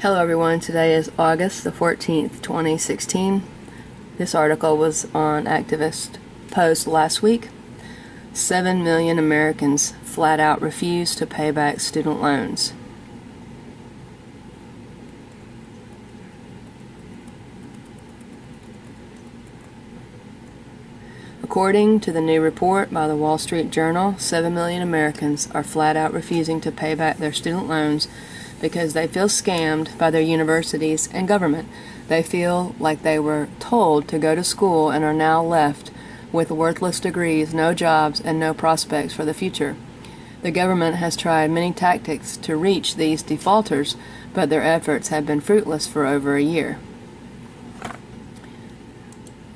Hello everyone, today is August the 14th, 2016. This article was on Activist Post last week. 7 million Americans flat out refuse to pay back student loans. According to the new report by the Wall Street Journal, 7 million Americans are flat out refusing to pay back their student loans because they feel scammed by their universities and government. They feel like they were told to go to school and are now left with worthless degrees, no jobs, and no prospects for the future. The government has tried many tactics to reach these defaulters, but their efforts have been fruitless for over a year.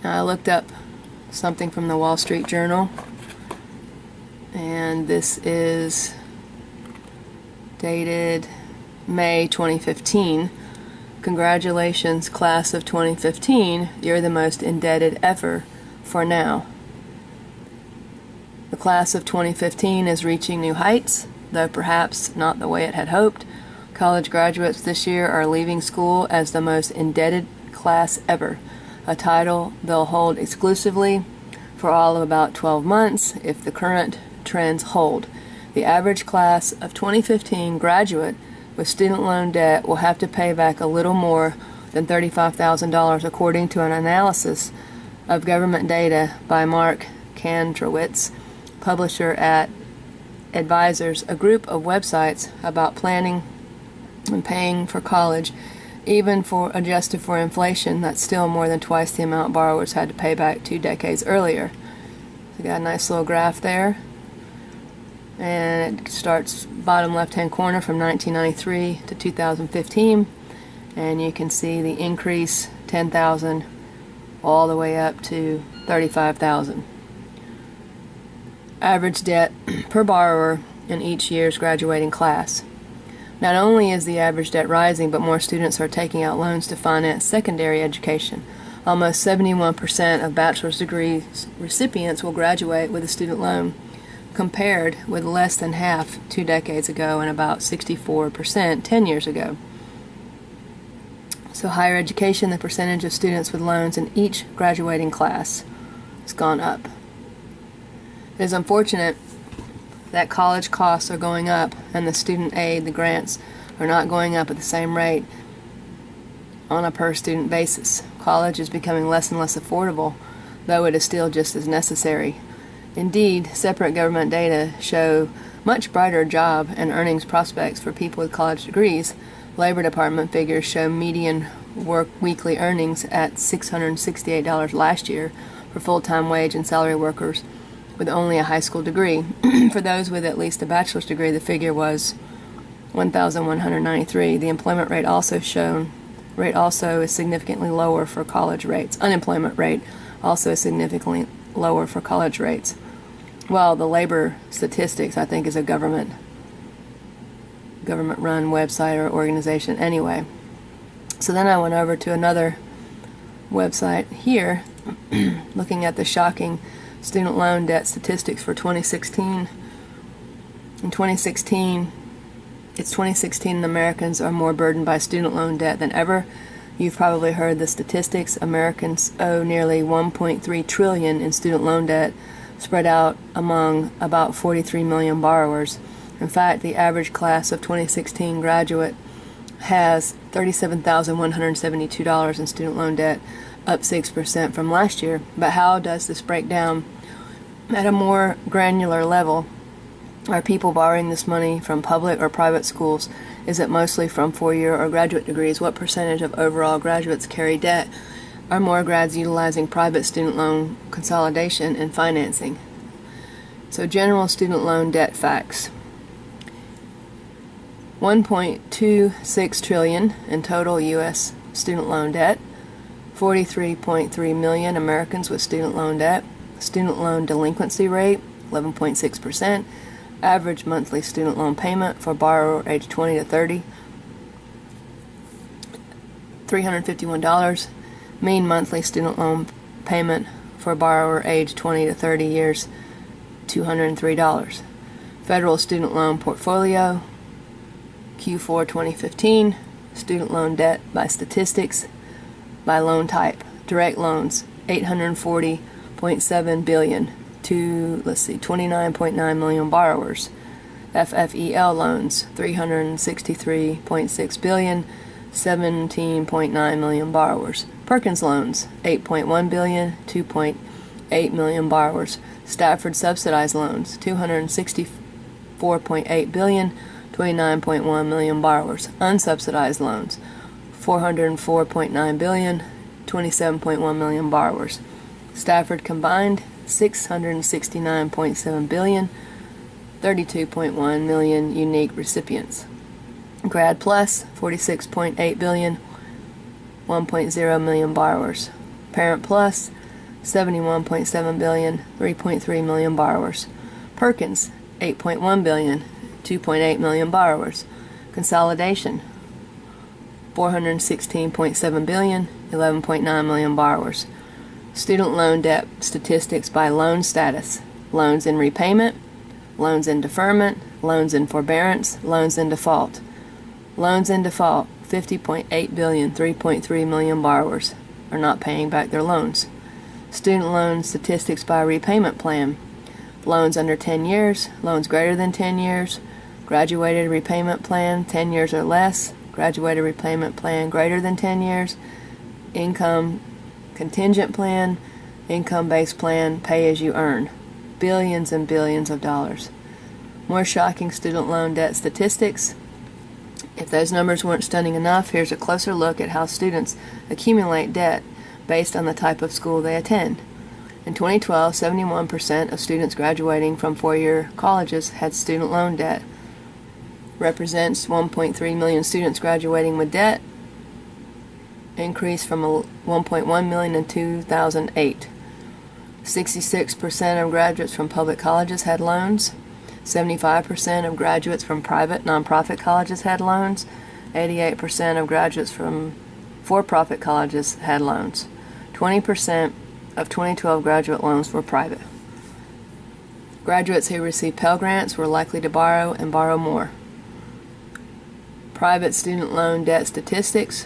Now, I looked up something from the Wall Street Journal, and this is dated May 2015. Congratulations, class of 2015. You're the most indebted ever for now. The class of 2015 is reaching new heights, though perhaps not the way it had hoped. College graduates this year are leaving school as the most indebted class ever, a title they'll hold exclusively for all of about 12 months if the current trends hold. The average class of 2015 graduate with student loan debt will have to pay back a little more than $35,000 according to an analysis of government data by Mark Kandrowitz, publisher at Advisors, a group of websites about planning and paying for college. Even for adjusted for inflation, that's still more than twice the amount borrowers had to pay back 2 decades earlier. So got a nice little graph there. And it starts bottom left-hand corner from 1993 to 2015, and you can see the increase, 10,000 all the way up to 35,000. Average debt per borrower in each year's graduating class. Not only is the average debt rising, but more students are taking out loans to finance secondary education. Almost 71% of bachelor's degree recipients will graduate with a student loan, compared with less than half 2 decades ago and about 64% 10 years ago. So higher education, the percentage of students with loans in each graduating class has gone up. It is unfortunate that college costs are going up and the student aid, the grants, are not going up at the same rate on a per-student basis. College is becoming less and less affordable, though it is still just as necessary. Indeed, separate government data show much brighter job and earnings prospects for people with college degrees. Labor Department figures show median weekly earnings at $668 last year for full-time wage and salary workers with only a high school degree. For those with at least a bachelor's degree, the figure was $1,193. The employment rate also is significantly lower for college rates. Unemployment rate also is significantly lower for college rates. Well, the labor statistics, I think, is a government-run website or organization anyway. So then I went over to another website here, looking at the shocking student loan debt statistics for 2016. In 2016, Americans are more burdened by student loan debt than ever. You've probably heard the statistics. Americans owe nearly $1.3 trillion in student loan debt, spread out among about 43 million borrowers. In fact, the average class of 2016 graduate has $37,172 in student loan debt, up 6% from last year. But how does this break down at a more granular level? Are people borrowing this money from public or private schools? Is it mostly from four-year or graduate degrees? What percentage of overall graduates carry debt? Are more grads utilizing private student loan consolidation and financing? So general student loan debt facts. $1.26 trillion in total U.S. student loan debt. 43.3 million Americans with student loan debt. Student loan delinquency rate, 11.6%. Average monthly student loan payment for borrower age 20 to 30, $351. Mean monthly student loan payment for borrower age 20 to 30 years, $203. Federal student loan portfolio, Q4 2015, student loan debt by statistics, by loan type. Direct loans, $840.7 billion to, 29.9 million borrowers. FFEL loans, $363.6 billion, 17.9 million borrowers. Perkins loans, $8.1 billion, 2.8 million borrowers. Stafford subsidized loans, $264.8 billion, 29.1 million borrowers. Unsubsidized loans, $404.9 billion, 27.1 million borrowers. Stafford combined, $669.7 billion, 32.1 million unique recipients. Grad Plus, $46.8 billion, 1.0 million borrowers. Parent Plus, $71.7 billion, 3.3 million borrowers. Perkins, $8.1 billion, 2.8 million borrowers. Consolidation, $416.7 billion, 11.9 million borrowers. Student loan debt statistics by loan status. Loans in repayment, loans in deferment, loans in forbearance, loans in default. Loans in default, $50.8 billion, 3.3 million borrowers are not paying back their loans. Student loan statistics by repayment plan. Loans under 10 years, loans greater than 10 years, graduated repayment plan 10 years or less, graduated repayment plan greater than 10 years, income contingent plan, income-based plan, pay as you earn. Billions and billions of dollars. More shocking student loan debt statistics. If those numbers weren't stunning enough, here's a closer look at how students accumulate debt based on the type of school they attend. In 2012, 71% of students graduating from four-year colleges had student loan debt. Represents 1.3 million students graduating with debt, increased from 1.1 million in 2008. 66% of graduates from public colleges had loans. 75% of graduates from private nonprofit colleges had loans. 88% of graduates from for-profit colleges had loans. 20% of 2012 graduate loans were private. Graduates who received Pell Grants were likely to borrow and borrow more. Private student loan debt statistics.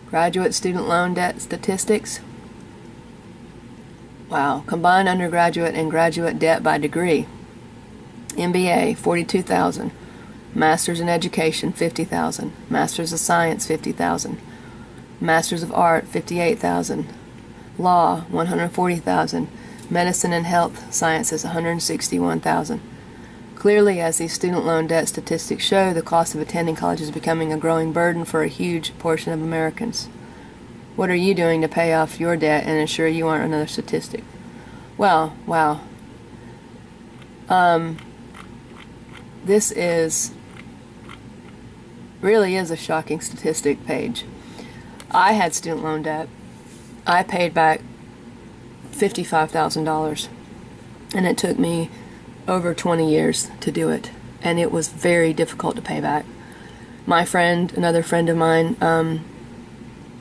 Graduate student loan debt statistics. Wow. Combined undergraduate and graduate debt by degree. MBA, $42,000. Masters in Education, $50,000. Masters of Science, $50,000. Masters of Art, $58,000. Law, $140,000. Medicine and Health Sciences, $161,000. Clearly, as these student loan debt statistics show, the cost of attending college is becoming a growing burden for a huge portion of Americans. What are you doing to pay off your debt and ensure you aren't another statistic? Well, wow. This really is a shocking statistic page. I had student loan debt. I paid back $55,000, and it took me over 20 years to do it, and it was very difficult to pay back. My friend, another friend of mine,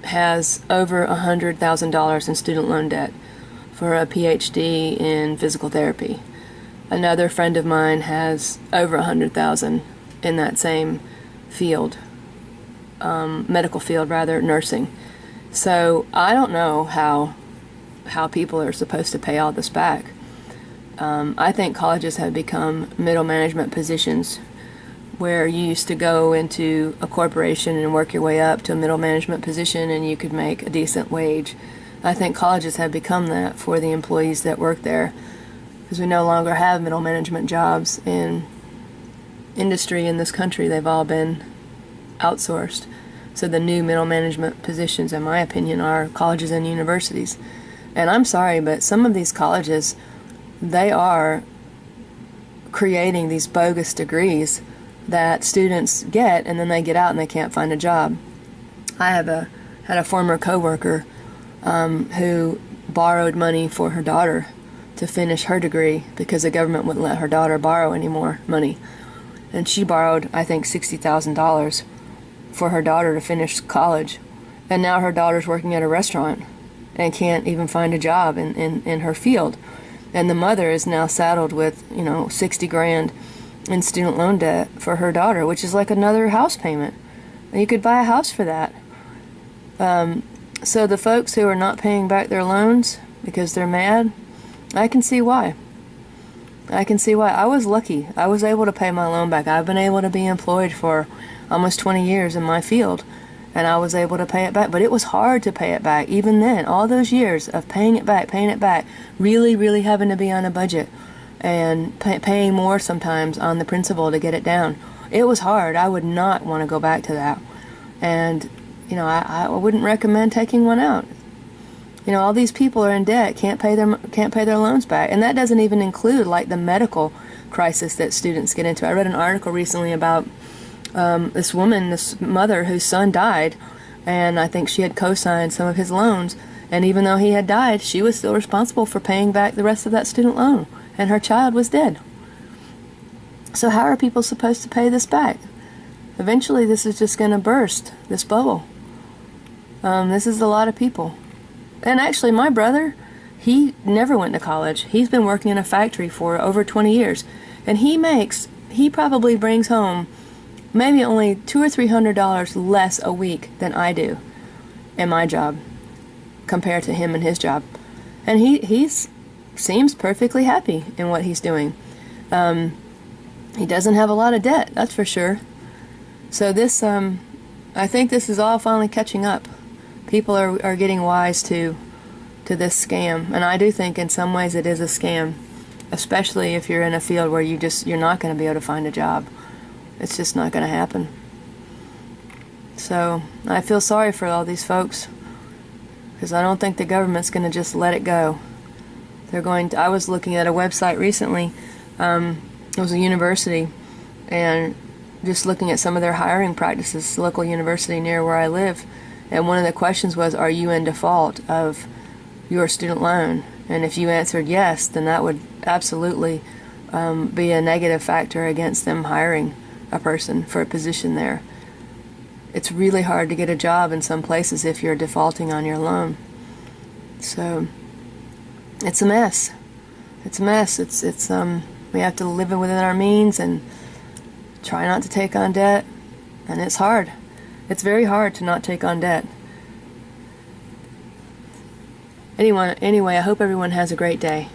has over $100,000 in student loan debt for a PhD in physical therapy. Another friend of mine has over $100,000 in that same field, medical field rather, nursing. So I don't know how people are supposed to pay all this back. I think colleges have become middle management positions where you used to go into a corporation and work your way up to a middle management position and you could make a decent wage. I think colleges have become that for the employees that work there, because we no longer have middle management jobs in industry in this country. They've all been outsourced. So the new middle management positions, in my opinion, are colleges and universities. And I'm sorry, but some of these colleges, they are creating these bogus degrees that students get, and then they get out and they can't find a job. I had a former coworker who borrowed money for her daughter to finish her degree because the government wouldn't let her daughter borrow any more money. And she borrowed, I think, $60,000 for her daughter to finish college. And now her daughter's working at a restaurant and can't even find a job in her field. And the mother is now saddled with, $60 grand in student loan debt for her daughter, which is like another house payment. You could buy a house for that. So the folks who are not paying back their loans because they're mad, I can see why. I can see why. I was lucky. I was able to pay my loan back. I've been able to be employed for almost 20 years in my field, and I was able to pay it back. But it was hard to pay it back. Even then, all those years of paying it back, really, really having to be on a budget and paying more sometimes on the principal to get it down. It was hard. I would not want to go back to that. And, you know, I wouldn't recommend taking one out. You know, all these people are in debt, can't pay their loans back, and that doesn't even include like the medical crisis that students get into. I read an article recently about this woman, this mother whose son died, and I think she had co-signed some of his loans, and even though he had died, she was still responsible for paying back the rest of that student loan, and her child was dead. So how are people supposed to pay this back? Eventually this is just going to burst, this bubble. This is a lot of people. And actually, my brother, he never went to college. He's been working in a factory for over 20 years. And he probably brings home maybe only $200 or $300 less a week than I do in my job compared to him and his job. And he seems perfectly happy in what he's doing. He doesn't have a lot of debt, that's for sure. So this, I think this is all finally catching up. People are getting wise to this scam, and I do think in some ways it is a scam, especially if you're in a field where you're not going to be able to find a job. It's just not going to happen. So I feel sorry for all these folks, because I don't think the government's going to just let it go. I was looking at a website recently. It was a university, and just looking at some of their hiring practices, local university near where I live. And one of the questions was, are you in default of your student loan? And if you answered yes, then that would absolutely be a negative factor against them hiring a person for a position there. It's really hard to get a job in some places if you're defaulting on your loan. So it's a mess. It's a mess. We have to live within our means and try not to take on debt. And it's hard. It's very hard to not take on debt. Anyway, I hope everyone has a great day.